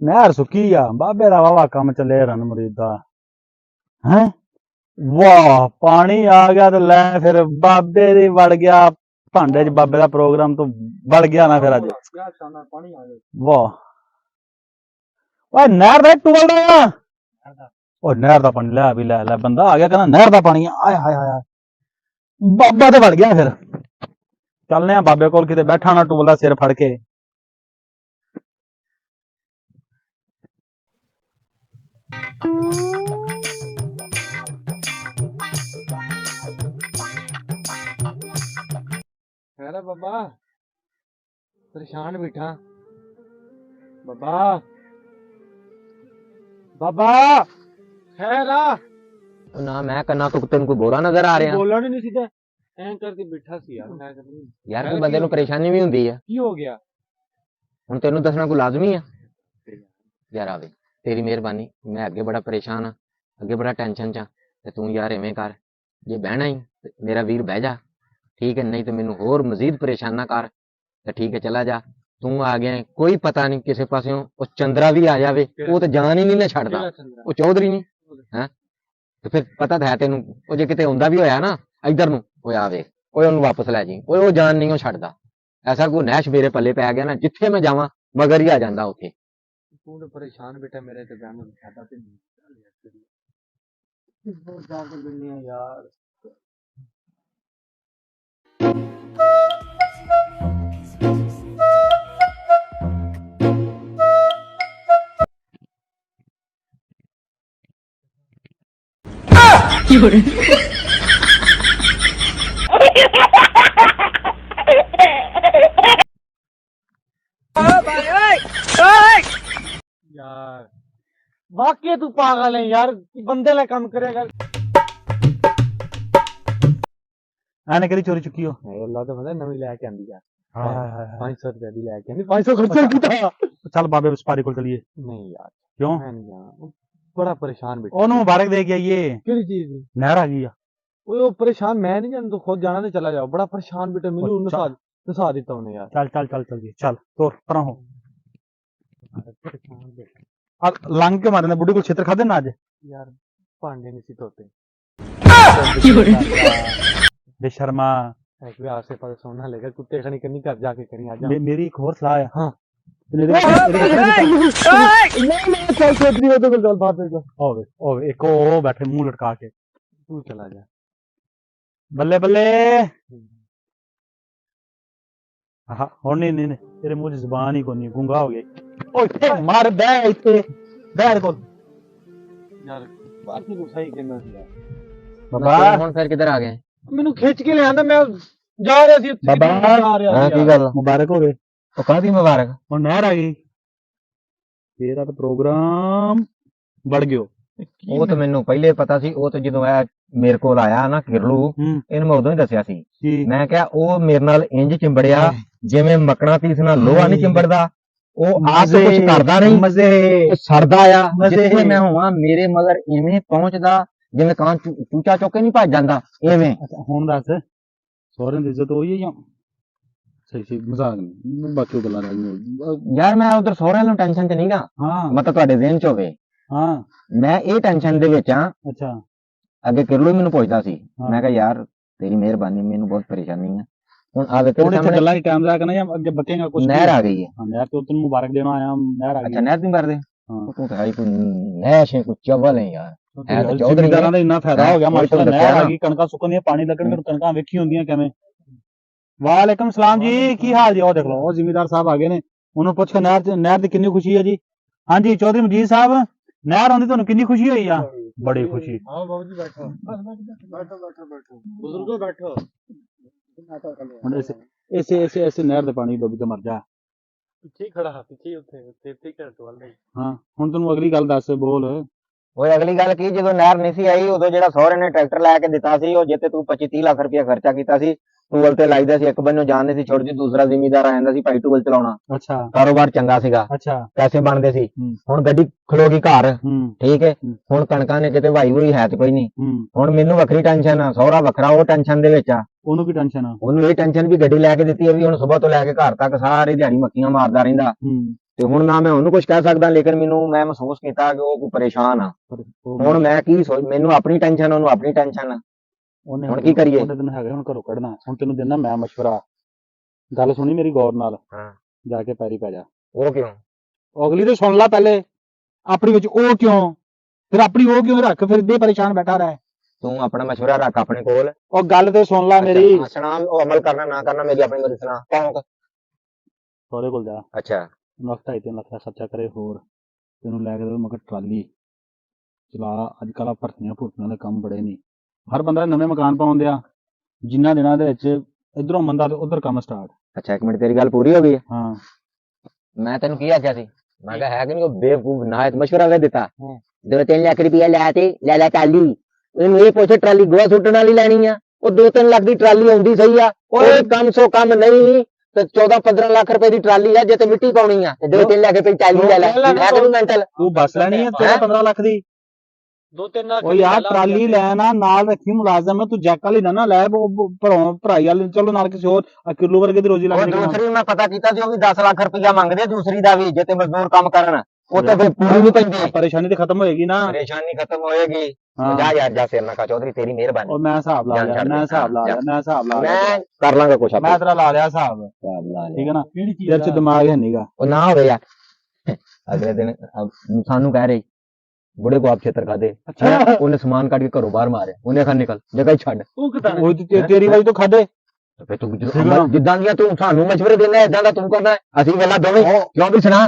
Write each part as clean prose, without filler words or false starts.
नहर सुकी आ बाबे दा वावा कम चले रन मुरीद दा हैं वाह पानी आ गया तो लै फिर बाबे दी वड़ गया भांडे च बाबे दा प्रोग्राम तो बढ़ गया ना फिर अज वाह ओए नहर दा टूबल दा ओ नहर दा पानी लै भी लै बंदा आ गया कहना नहर दा पानी आय हाय हाय बाबा ते वड़ गया फिर चलने बाबे कोल किते बैठा ना टूबल दा सिर फड़ के है बाबा परेशान बैठा बाबा बाबा है ना मैं करना तो तेन कोई बोला नजर आ रहा बोलना नहीं सीधा ਐਂ ਕਰਕੇ ਬੈਠਾ ਸੀ ਯਾਰ ਮੈਂ यार कोई बंदे ਨੂੰ ਪਰੇਸ਼ਾਨੀ ਵੀ ਹੁੰਦੀ ਆ ਕੀ ਹੋ ਗਿਆ ਹੁਣ ਤੈਨੂੰ ਦੱਸਣਾ ਕੋਈ ਲਾਜ਼ਮੀ ਆ ਯਾਰ ਆਵੇ ਤੇਰੀ ਮਿਹਰਬਾਨੀ ਮੈਂ ਅੱਗੇ ਬੜਾ ਪਰੇਸ਼ਾਨ ਆ ਅੱਗੇ ਬੜਾ ਟੈਨਸ਼ਨ ਚ ਆ ਤੇ ਤੂੰ ਯਾਰ ਐਵੇਂ ਕਰ ਜੇ ਬਹਿਣਾ ਹੀ ਤੇ ਮੇਰਾ ਵੀਰ ਬਹਿ ਜਾ ਠੀਕ ਹੈ ਨਹੀਂ ਤੇ ਮੈਨੂੰ ਹੋਰ ਮਜ਼ੀਦ ਪਰੇਸ਼ਾਨ ਨਾ ਕਰ ਤੇ ਠੀਕ ਹੈ ਚਲਾ ਜਾ ਤੂੰ ਆ ਗਿਆ ਕੋਈ ਪਤਾ ਨਹੀਂ ਕਿਸੇ ਪਾਸਿਓਂ ਉਹ ਚੰਦਰਾ ਵੀ ਆ ਜਾਵੇ ਉਹ ਤੇ ਜਾਨ ਹੀ ਨਹੀਂ ਨਾ ਛੱਡਦਾ ਉਹ ਚੌਧਰੀ ਨਹੀਂ ਹੈ ਤੇ ਫਿਰ ਪਤਾ ਤਾਂ ਹੈ ਤੈਨੂੰ ਉਹ ਜੇ ਕਿਤੇ ਹੁੰਦਾ ਵੀ ਹੋਇਆ ਨਾ ਇੱਧਰ ਨੂੰ ਉਹ ਆਵੇ ਓਏ ਉਹਨੂੰ ਵਾਪਸ ਲੈ ਜੀ ਓਏ ਉਹ ਜਾਨ ਨਹੀਂ ਉਹ ਛੱਡਦਾ ਐਸਾ ਕੋਈ ਨੈਸ਼ ਮੇਰੇ ਪੱਲੇ ਪੈ ਗਿਆ ਨਾ ਜਿੱਥੇ ਮੈਂ ਜਾਵਾਂ ਮਗਰ ਹੀ ਆ ਜਾਂਦਾ ਉੱਥੇ ਤੂੰ ਤਾਂ ਪਰੇਸ਼ਾਨ ਬੇਟਾ ਮੇਰੇ ਤੇ ਬਹਿਣ ਨੂੰ ਸਾਡਾ ਤੇ ਨਹੀਂ ਬਹੁਤ ਜ਼ਿਆਦਾ ਦੁਨੀਆ ਯਾਰ यार वाकई तू पागल है यार बंदे ला काम करेगा ਐਨੇ ਕਿਹੜੀ ਚੋਰੀ ਚੁੱਕੀ ਹੋ अल्लाह तो पता नवी लेके आंदी यार हाय हाय हाय 500 रुपए दी लेके आंदी 500 खर्चा किया ਚੱਲ ਬਾਬੇ ਵਸਪਾਰੀ ਕੋਲ ਚਲੀਏ नहीं यार ਕਿਉਂ मैं नहीं जाना बड़ा परेशान बेटा ਉਹਨੂੰ ਮੁਬਾਰਕ ਦੇ ਕੇ ਆਈਏ केड़ी चीज दी ਨਹਿਰ ਆ ਗਈ ਆ ओए वो परेशान मैं नहीं जाना तो खुद जाना तो चला जाओ बड़ा परेशान बेटा मैंने अच्छा। नसा देता उन्हें यार ਚੱਲ ਚੱਲ ਚੱਲ ਚੱਲੀਏ ਚੱਲ ਤੋਰ ਪਰਾਂ ਹੋ परेशान बेटा ਆ ਲੰਘ ਕੇ ਮਾਰਨੇ ਬੁੱਢੀ ਕੋਲ ਛੇਤਰ ਖਾਦੇ ਨਾ ਅੱਜ यार भांडे नहीं सी धोते ਬੇਸ਼ਰਮਾ एक भी आसे पास सोना लेगा कुत्ते खनी करनी घर जाके करी आ जा ਮੇਰੀ ਇੱਕ ਹੋਰ ਸਲਾਹ ਆ हाँ ਇਹਦੇ ਵਿੱਚ- नहीं नहीं चल सोचरी हो तो चल बात कर ਹੋਵੇ ਹੋਵੇ ਇੱਕ ਉਹ ਬੈਠੇ ਮੂੰਹ ਲਟਕਾ ਕੇ तू चला जा ਬੱਲੇ ਬੱਲੇ ਹਾਂ ਹੁਣ ਨਹੀਂ ਨਹੀਂ ਤੇਰੇ ਮੂੰਹ 'ਚ ਜ਼ਬਾਨ ਹੀ ਕੋਈ ਨਹੀਂ ਗੁੰਗਾ ਹੋ ਗਿਆ ਓਏ ਇੱਥੇ ਮਾਰ ਬੈ ਇੱਥੇ ਬੈਠ ਕੋਲ यार बात नहीं सही कहना सी यार ਬਾਬਾ ਹੁਣ ਫਿਰ ਕਿੱਧਰ ਆ ਗਏ ਮੈਨੂੰ ਖਿੱਚ ਕੇ ਲਿਆਂਦਾ ਮੈਂ ਜਾ ਰਿਹਾ ਸੀ ਉੱਥੇ ਬਾਬਾ, ਜਾ ਰਿਹਾ ਹਾਂ ਸੀ ਕੀ ਗੱਲ ਮੁਬਾਰਕ ਹੋਵੇ ਉਹ ਕਾਹਦੀ ਮੁਬਾਰਕ ਹੁਣ ਨਹਿਰ ਆ ਗਈ ਤੇਰਾ ਤਾਂ ਪ੍ਰੋਗਰਾਮ ਵੜ ਗਿਓ ਉਹ ਤਾਂ ਮੈਨੂੰ ਪਹਿਲੇ ਪਤਾ ਸੀ ਉਹ ਤਾਂ ਜਦੋਂ ਇਹ ਮੇਰੇ ਕੋਲ ਆਇਆ ਨਾ ਕਿਰਲੂ ਹੂੰ ਇਹਨੂੰ ਮੈਂ ਉਦੋਂ ਹੀ ਦੱਸਿਆ ਸੀ ਕੀ ਮੈਂ ਕਿਹਾ ਉਹ ਮੇਰੇ ਨਾਲ ਇੰਜ ਚਿੰਬੜਿਆ ਜਿਵੇਂ ਮੱਕਣਾ ਪੀਸ ਨਾਲ ਲੋਹਾ ਨਹੀਂ ਚਿੰਬੜਦਾ ਉਹ ਆਪ ਮਜ਼ੇ, ਕੁਝ ਕਰਦਾ ਨਹੀਂ ਮਜ਼ੇ ਉਹ ਸਰਦਾ ਆ ਮਜ਼ੇ। ਜਿੱਥੇ ਮੈਂ ਹੋਵਾਂ ਮੇਰੇ ਮਗਰ ਐਵੇਂ ਪਹੁੰਚਦਾ ਜਿਵੇਂ ਕਾਂ ਚੂਚਾ ਚੁੱਕ ਕੇ ਨਹੀਂ ਭੱਜ ਜਾਂਦਾ ਐਵੇਂ ਅੱਛਾ ਹੁਣ ਦੱਸ ਸਹੁਰਿਆਂ ਦੀ ਇੱਜ਼ਤ ਹੋਈ ਹੈ ਜਾਂ ਸਹੀ ਸਹੀ ਮਜ਼ਾਕ ਨਹੀਂ ਬਾਕੀ ਗੱਲਾਂ ਰਹਿ ਗਈਆਂ ਯਾਰ ਮੈਂ ਉਧਰ ਸਹੁਰਿਆਂ ਨੂੰ ਟੈਨਸ਼ਨ ਚ ਨਹੀਂਗਾ ਹਾਂ ਮਤਲਬ ਤੁਹਾਡੇ ਜ਼ਿਹਨ ਚ ਹੋਵੇ ਹਾਂ ਮੈਂ ਇਹ ਟੈਨਸ਼ਨ ਦੇ ਵਿੱਚ ਆ ਅੱਛਾ ਅੱਗੇ ਕਿਰਲੂ ਮੈਨੂੰ ਪੁੱਛਦਾ ਸੀ ਹਾਂ। ਮੈਂ ਕਿਹਾ ਯਾਰ ਤੇਰੀ ਮਿਹਰਬਾਨੀ ਮੈਨੂੰ ਬਹੁਤ ਪਰੇਸ਼ਾਨੀ ਆ ਹੁਣ ਆ ਵੇਖ ਹੁਣ ਇੱਥੇ ਸਾਹਮਣੇ ਗੱਲਾਂ ਹੀ ਟਾਈਮ ਦਾ ਕਰਨਾ ਜਾਂ ਅੱਗੇ ਬਚੇਗਾ ਕੁਝ ਨਹਿਰ ਆ ਗਈ ਹੈ ਹਾਂ ਨਹਿਰ ਤੋਂ ਤੈਨੂੰ ਮੁਬਾਰਕ ਦੇਣਾ ਆਇਆ ਨਹਿਰ ਆ ਗਈ ਅੱਛਾ ਨਹਿਰ ਨਹੀਂ ਕਰਦੇ ਹਾਂ। ਤੂੰ ਤਾਂ ਹੈ ਕੋਈ ਨਹਿਸ਼ ਹੈ ਕੋਈ ਚਵਲ ਹੈ ਯਾਰ ਇਹ ਤਾਂ ਚੌਧਰੀ ਜ਼ਿਮੀਂਦਾਰਾਂ ਦਾ ਇੰਨਾ ਫਾਇਦਾ ਹੋ ਗਿਆ ਹਾਂ, ਮਾਸ਼ਾਅੱਲਾ ਉਹੀ ਤਾਂ ਨਹਿਰ ਆ ਦੱਸਿਆ ਗਈ ਕਣਕਾਂ ਸੁੱਕਣੀਆਂ ਪਾਣੀ ਲੱਗਣ ਕਣਕਾਂ ਵੇਖੀ ਹੁੰਦੀਆਂ ਕਿਵੇਂ ਵਾਲੇਕਮ ਸਲਾਮ ਜੀ ਕੀ ਹਾਲ ਜੀ ਉਹ ਦੇਖ ਲਓ ਉਹ ਜ਼ਿਮੀਂਦਾਰ ਸਾਹਿਬ ਆ ਗਏ ਨੇ ਉਹਨੂੰ ਪੁੱਛ ਕੇ ਨਹਿਰ ਦੀ ਕਿੰਨੀ ਖੁਸ਼ੀ ਹੈ ਜੀ ਹਾਂਜੀ ਚੌਧਰੀ ਮਜੀਦ ਸਾਹਿਬ ਨਹਿਰ ਆਉਂਦੀ ਤੁਹਾਨੂੰ ਕਿੰਨੀ ਖੁਸ਼ੀ ਹੋਈ ਆ ਬੜੀ ਖੁਸ਼ੀ हाँ बाबू जी बैठो बैठो बैठो बैठो बुजुर्गो बैठो ਹੁਣ ਇਸੇ ਨਹਿਰ ਦੇ ਪਾਣੀ ਡੁੱਬ ਕੇ ਮਰ ਜਾ पीछे ही खड़ा पीछे ही उत्थे घर तो वाल ਹਾਂ ਹੁਣ ਤੈਨੂੰ ਅਗਲੀ ਗੱਲ ਦੱਸ ਬੋਲ ਓਏ ਅਗਲੀ ਗੱਲ ਕੀ ਜਦੋਂ ਨਹਿਰ ਨਹੀਂ ਸੀ ਆਈ ਉਦੋਂ ਜਿਹੜਾ ਸਹੁਰੇ ਨੇ ਟਰੈਕਟਰ ਲੈ ਕੇ ਦਿੱਤਾ ਸੀ ਉਹ ਜਿੱਤੇ ਤੂੰ 25-30 ਲੱਖ ਰੁਪਇਆ ਖਰਚਾ ਕੀਤਾ ਸੀ ਟੂਬਲ ਤੇ ਲਾਈਦਾ ਸੀ ਇੱਕ ਬੰਨੋਂ ਜਾਣਦੇ ਸੀ ਛੋੜ ਜੀ ਦੂਸਰਾ ਜ਼ਿਮੀਂਦਾਰ ਆ ਜਾਂਦਾ ਸੀ ਭਾਈ ਟੂਬਲ ਚਲਾਉਣਾ ਅੱਛਾ ਕਾਰੋਬਾਰ ਚੰਗਾ ਸੀਗਾ ਅੱਛਾ ਪੈਸੇ ਬਣਦੇ ਸੀ ਹੂੰ। ਹੁਣ ਗੱਡੀ ਖਲੋ ਗਈ ਘਰ ਹੂੰ ਠੀਕ ਹੈ ਹੂੰ। ਹੁਣ ਕਣਕਾਂ ਨੇ ਕਿਤੇ ਵਾਈ ਹੋਈ ਹੈ ਤੇ ਕੋਈ ਨਹੀਂ ਹੂੰ ਹੁਣ ਮੈਨੂੰ ਵੱਖਰੀ ਟੈਨਸ਼ਨ ਆ ਸਹੁਰਾ ਵੱਖਰਾ ਉਹ ਟੈਨਸ਼ਨ ਦੇ ਵਿੱਚ ਆ ਉਹਨੂੰ ਕੀ ਟੈਨਸ਼ਨ ਆ ਉਹਨੂੰ ਇਹ ਟੈਨਸ਼ਨ ਵੀ ਗੱਡੀ ਲੈ ਕੇ ਦਿੱਤੀ ਹੈ ਵੀ ਹੁਣ ਸਵੇਰ ਤੋਂ ਲੈ ਕੇ ਘਰ ਤੱਕ ਸਾਰੀ ਦਿਹਾੜੀ ਮੱਖੀਆਂ ਮਾਰਦਾ ਰਹਿੰਦਾ ਹੂੰ ਤੇ ਹੁਣ ਨਾ ਮੈਂ ਉਹਨੂੰ ਕੁਝ ਕਹਿ ਸਕਦਾ, ਲੇਕਿਨ ਮੈਂ ਮਹਿਸੂਸ ਕੀਤਾ ਕਿ ਉਹ ਕੋਈ ਪਰੇਸ਼ਾਨ ਆ। ਪਰ ਉਹ ਹੁਣ ਮੈਂ ਕੀ ਸੋਚ, ਮੈਨੂੰ ਆਪਣੀ ਟੈਨਸ਼ਨ, ਉਹਨੂੰ ਆਪਣੀ ਟੈਨਸ਼ਨ ਆ। ਉਹਨੇ ਹੁਣ ਕੀ ਕਰੀਏ? ਉਹਨੇ ਤੈਨੂੰ ਹੈਗਾ ਹੁਣ ਘਰੋਂ ਕੱਢਣਾ। ਹੁਣ ਤੈਨੂੰ ਦਿੰਦਾ ਮੈਂ ਮਸ਼ਵਰਾ, ਗੱਲ ਸੁਣੀ ਮੇਰੀ ਗੌਰ ਨਾਲ। ਹਾਂ। ਜਾ ਕੇ ਪੈਰੀ ਪੈ ਜਾ। ਉਹ ਕਿਉਂ? ਅਗਲੀ ਤੇ ਸੁਣ ਲੈ ਪਹਿਲੇ, ਆਪਣੀ ਵਿੱਚ ਉਹ ਕਿਉਂ, ਫਿਰ ਆਪਣੀ ਉਹ ਕਿਉਂ ਰੱਖ, ਫਿਰ ਇੱਦਾਂ ਪਰੇਸ਼ਾਨ ਬੈਠਾ ਰਹਿ। ਤੂੰ ਆਪਣਾ ਮਸ਼ਵਰਾ ਰੱਖ ਆਪਣੇ ਕੋਲ। ਉਹ ਗੱਲ ਤੇ ਸੁਣ ਲੈ ਮੇਰੀ। ਸੁਣਾ, ਉਹ ਅਮਲ ਕਰਨਾ ਨਾ ਕਰਨਾ ਮੇਰੀ ਆਪਣੀ ਮਰਜ਼ੀ, ਸੁਣਾ ਕੌਣ? ਸਹੁਰੇ ਕੋਲ ਜਾ, ਅੱਛਾ। ਉਹਨੂੰ 2.5-3 ਲੱਖ ਦਾ ਖਰਚਾ ਕਰੇ, ਹੋਰ ਤੈਨੂੰ ਲੈ ਕੇ ਦੇ ਮਗਰ ਟਰਾਲੀ ਚਲਾ। ਅੱਜ ਕੱਲ੍ਹ ਭਰਤੀਆਂ ਭੁਰਤੀਆਂ ਦੇ ਕੰਮ ਬੜੇ ਨੇ, ਹਰ ਬੰਦਾ ਨਵੇਂ ਮਕਾਨ ਪਾਉਣ ਦਿਆ, ਜਿੰਨਾ ਦਿਨਾਂ ਦੇ ਵਿੱਚ ਇਧਰੋਂ ਮੰਦਾ ਤੇ ਉਧਰ ਕੰਮ ਸਟਾਰਟ। ਅੱਛਾ, ਇੱਕ ਮਿੰਟ, ਤੇਰੀ ਗੱਲ ਪੂਰੀ ਹੋ ਗਈ ਹੈ? ਹਾਂ। ਮੈਂ ਤੈਨੂੰ ਕੀ ਆਖਿਆ ਸੀ? ਮੈਂ ਕਿਹਾ ਹੈ ਕਿ ਨਹੀਂ ਉਹ ਬੇਵਕੂਫ ਨਾ ਮਸ਼ਵਰਾ ਦੇ ਦਿੱਤਾ। 2-3 ਲੱਖ ਰੁਪਇਆ ਲੈ ਤੇ ਲੈ ਟਰਾਲੀ। ਇਹਨੂੰ ਇਹ ਪੁੱਛ ਟਰਾਲੀ ਗੋਹਾ ਸੁੱਟਣ ਵਾਲੀ ਲੈਣੀ ਆ? ਉਹ 2-3 ਲੱਖ ਦੀ ਟਰਾਲੀ ਆਉਂਦੀ ਸਹੀ ਆ, ਉਹ ਕੰਮ ਸੋ ਕੰਮ ਨਹੀਂ ਤੇ 14-15 ਲੱਖ ਰੁਪਏ ਦੀ ਟਰਾਲੀ ਆ, ਜੇ ਤੇ ਮਿੱਟੀ ਪਾਉਣੀ ਆ ਤੇ 2-3 ਲੱਖ ਰੁਪਏ ਟਰਾਲੀ ਲੈ ਲੈ ਤੈਨੂੰ ਮੈਂਟਲ। ਤੂੰ ਬੱਸ ਲੈਣੀ ਹੈ 14-15 ਲੱਖ ਦੀ? 2-3 ਲੱਖ ਉਹ ਯਾਰ ਟਰਾਲੀ ਲੈਣਾ ਨਾਲ ਰੱਖੀ ਮੁਲਾਜ਼ਮ, ਤੂੰ ਜੈਕ ਵਾਲੀ ਨਾ ਲੈ ਭਰਾਈ ਵਾਲੀ। ਚਲੋ ਨਾਲ ਕਿਸੇ ਹੋਰ ਕਿਲੋ ਵਰਗੇ ਦੀ ਰੋਜੀ ਲੱਗ ਉਹ ਦੂਸਰੀ ਮੈਂ ਪਤਾ ਕੀਤਾ ਸੀ, ਉਹ ਵੀ 10 ਲੱਖ ਰੁਪਇਆ ਮੰਗਦੇ ਦੂਸਰੀ ਦਾ ਵੀ, ਜੇ ਤੇ ਮਜ਼ਦੂਰ ਕੰਮ ਕਰਨ ਉਹ ਤੇ ਫਿਰ ਪੂਰੀ ਨਹੀਂ ਪੈਂਦੀ। ਪਰੇਸ਼ਾਨੀ ਤੇ ਖਤਮ ਹੋਏਗੀ ਨਾ। ਪਰੇਸ਼ਾਨੀ ਖਤਮ ਹੋਏਗੀ। ਜਾ ਯਾਰ ਜਾ, ਸਿਰ ਨਾ ਖਾ ਚੌਧਰੀ, ਤੇਰੀ ਮਿਹਰਬਾਨੀ। ਉਹ ਮੈਂ ਹਿਸਾਬ ਲਾ ਲਿਆ, ਮੈਂ ਹਿਸਾਬ ਲਾ ਲਿਆ, ਮੈਂ ਕਰ ਲਾਂਗਾ ਕੁਛ। ਮੈਂ ਤੇਰਾ ਲਾ ਲਿਆ ਹਿਸਾਬ, ਠੀਕ ਹੈ ਨਾ? ਤੇਰੇ ਚ ਦਿਮਾਗ ਹੈ ਨੀਗਾ। ਉਹ ਨਾ ਹੋਵੇ ਯਾਰ। ਅਗਲੇ ਦਿਨ ਸਾਨੂੰ ਕਹਿ ਰਹੀ ਬੁੜੇ ਕੋ ਆਪ ਛੇਤਰ ਖਾਦੇ। ਉਹਨੇ ਸਮਾਨ ਕੱਢ ਕੇ ਘਰੋਂ ਬਾਹਰ ਮਾਰਿਆ, ਉਹਨੇ ਆਖਿਆ ਨਿਕਲ, ਜਗ੍ਹਾ ਹੀ ਛੱਡ। ਉਹ ਤੇਰੀ ਵਾਲੀ ਤੋਂ ਖਾਦੇ। ਫੇ ਤੂੰ ਜਿੱਦਾਂ ਦੀਆਂ ਤੂੰ ਸਾਨੂੰ ਮਸ਼ਵਰੇ ਦੇਣਾ, ਏਦਾਂ ਦਾ ਤੂੰ ਕਰਨਾ। ਅਸੀਂ ਵੇਲਾ ਦੋਵੇਂ ਕਿਉਂ ਵੀ ਸੁਣਾ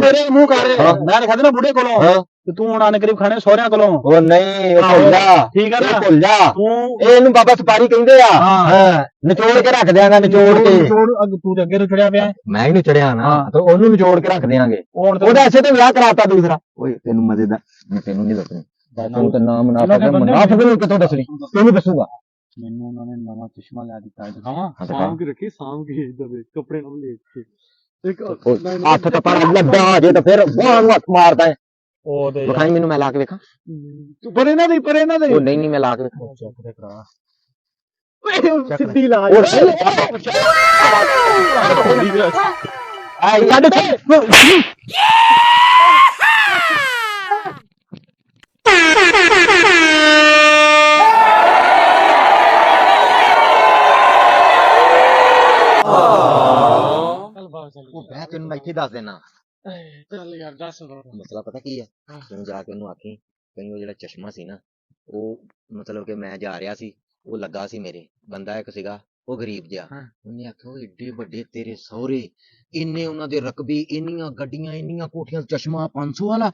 ਮੇਰੇ ਮੂੰਹ ਕਰ ਮੈਂ ਖਾਦੇ ਨਾ ਬੁੜੇ ਕੋਲੋਂ, ਤੇ ਤੂੰ ਹੁਣ ਆਨੇ ਕਰੀਬ ਖਾਣੇ ਸਹੁਰਿਆਂ ਕੋਲੋਂ। ਉਹ ਨਹੀਂ, ਭੁੱਲ ਜਾ, ਠੀਕ ਹੈ ਨਾ, ਭੁੱਲ ਜਾ। ਇਹਨੂੰ ਬਾਬਾ ਸਪਾਰੀ ਕਹਿੰਦੇ ਆ। ਨਿਚੋੜ ਕੇ ਰੱਖ ਦਿਆਂਗਾ, ਨਿਚੋੜ ਕੇ। ਤੂੰ ਤੇ ਅੱਗੇ ਨੂੰ ਚੜਿਆ ਪਿਆ। ਮੈਂ ਹੀ ਨਹੀਂ ਚੜਿਆ ਨਾ, ਤੇ ਉਹਨੂੰ ਨਿਚੋੜ ਕੇ ਰੱਖ ਦਿਆਂਗੇ। ਉਹਦਾ ਐਸੇ ਤੇ ਵਿਆਹ ਕਰਾਤਾ ਦੂਸਰਾ। ਓਏ ਤੈਨੂੰ ਮਜ਼ੇ ਦਾ, ਤੈਨੂੰ ਨਹੀਂ ਦੱਸਣੀ, ਤੂੰ ਤੇ ਨਾਮ ਮੁਨਾਫਿਕ ਨੂੰ ਕਿੱਥੋਂ ਦੱਸਣੀ, ਤੈਨੂੰ ਦੱਸੂਗਾ। ਮੈਨੂੰ ਉਹਨਾਂ ਨੇ ਨਵਾਂ ਚਸ਼ਮਾ ਲਿਆ ਦਿੱਤਾ, ਦਿਖਾਵਾਂ? ਸਾਂਭ ਕੇ ਰੱਖੀ, ਸਾਂਭ ਕੇ ਇਦਾਂ ਦੇ ਕੱਪੜੇ ਨਾਲ ਲੈ ਕੇ। ਇੱਕ ਹੱਥ ਤਾਂ ਪਰ ਲੱਗਾ ਜੇ ਤਾਂ ਫਿਰ ਬਾਹਰ ਨੂੰ ਹੱਥ ਮਾਰਦਾ ਹੈ। ਉਹ ਤੇ ਵਿਖਾਈ ਮੈਨੂੰ, ਮੈਂ ਲਾ ਕੇ ਵੇਖਾਂ। ਪਰ ਇਹਨਾਂ ਦੇ ਉਹ ਨਹੀਂ ਮੈਂ ਲਾ ਕੇ ਵੇਖਾਂ। ਚੈੱਕ ਤੇ ਕਰਾ। ਸਿੱਧੀ ਲਾ ਮੈਂ ਤੈਨੂੰ ਇੱਥੇ ਦੱਸ ਦੇਣਾ। ਚੱਲ ਯਾਰ ਦੱਸ। ਮਸਲਾ ਪਤਾ ਕੀ ਹੈ? ਤੂੰ ਜਾ ਕੇ ਉਹਨੂੰ ਆਖੀ ਕਹੀਂ ਉਹ ਜਿਹੜਾ ਚਸ਼ਮਾ ਸੀ ਨਾ, ਉਹ ਮਤਲਬ ਕਿ ਮੈਂ ਜਾ ਰਿਹਾ ਸੀ, ਉਹ ਲੱਗਾ ਸੀ ਮੇਰੇ। ਬੰਦਾ ਇੱਕ ਸੀਗਾ, ਉਹ ਗਰੀਬ ਜਿਹਾ। ਉਹਨੇ ਆਖਿਆ ਉਹ ਏਡੇ ਵੱਡੇ ਤੇਰੇ ਸਹੁਰੇ, ਇੰਨੇ ਉਹਨਾਂ ਦੇ ਰਕਬੇ, ਇੰਨੀਆਂ ਗੱਡੀਆਂ, ਇੰਨੀਆਂ ਕੋਠੀਆਂ, ਚਸ਼ਮਾ 500 ਵਾਲਾ।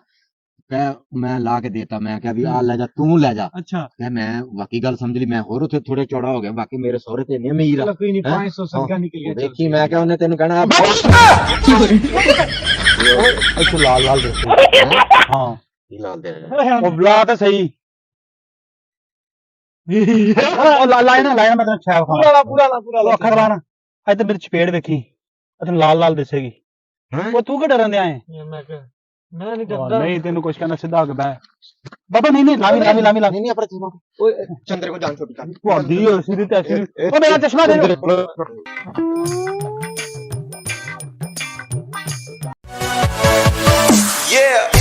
ਮੈਂ ਲਾ ਕੇ ਦੇਤਾ। ਮੈਂ ਕਿਹਾ ਵੀ ਆ ਲੈ ਜਾ, ਤੂੰ ਲੈ ਜਾ। ਅੱਛਾ, ਮੈਂ ਬਾਕੀ ਗੱਲ ਸਮਝ ਲਈ। ਮੈਂ ਹੋਰ ਉੱਥੇ ਥੋੜੇ ਚੌੜਾ ਹੋ ਗਿਆ। ਬਾਕੀ ਮੇਰੇ ਸਹੁਰੇ ਤੇ ਇੰਨੇ ਅਮੀਰ ਆ। ਕੋਈ ਨਹੀਂ, 500 ਸੰਗਾ ਨਿਕਲ ਗਿਆ। ਦੇਖੀ, ਮੈਂ ਕਿਹਾ ਉਹਨੇ ਤੈਨੂੰ ਕਹਿਣਾ ਇੱਥੇ ਲਾਲ ਲਾਲ ਦੇ। ਹਾਂ, ਕੀ ਲਾਲ ਦੇ ਉਹ ਬੁਲਾ ਤਾਂ ਸਹੀ। ਉਹ ਲਾਇਆ ਨਾ ਮੈਂ ਤੈਨੂੰ ਛਾਪ ਖਾਣਾ। ਪੂਰਾ ਅੱਖਰ ਲਾਣਾ। ਇੱਥੇ ਮੇਰੀ ਚਪੇੜ ਵੇਖੀ, ਤੈਨੂੰ ਲਾਲ ਲਾਲ ਦਿਸੇਗੀ। ਉਹ ਤੂੰ ਕਿ ਡਰਨ ਦਿਆ ਹੈ? ਮੈਂ ਨਹੀਂ ਡਰਦਾ। ਨਹੀਂ ਤੈਨੂੰ ਕੁਛ ਕਹਿਣਾ, ਸਿੱਧਾ ਹੋ ਕੇ ਬਹਿ। ਬਾਬਾ ਨਹੀਂ ਲਾਵੀ ਨਹੀਂ ਆਪਣਾ ਚਸ਼ਮਾ। ਓਏ ਚੰਦਰੇ ਕੋ ਜਾਨ ਛੋਟੀ ਕਰ। ਤੁਹਾਡੀ ਸਿੱਧੀ ਤੇ ਐਸੀ। ਉਹ ਮੇਰਾ ਚਸ਼ਮਾ ਦੇ ਦੇ। Yeah.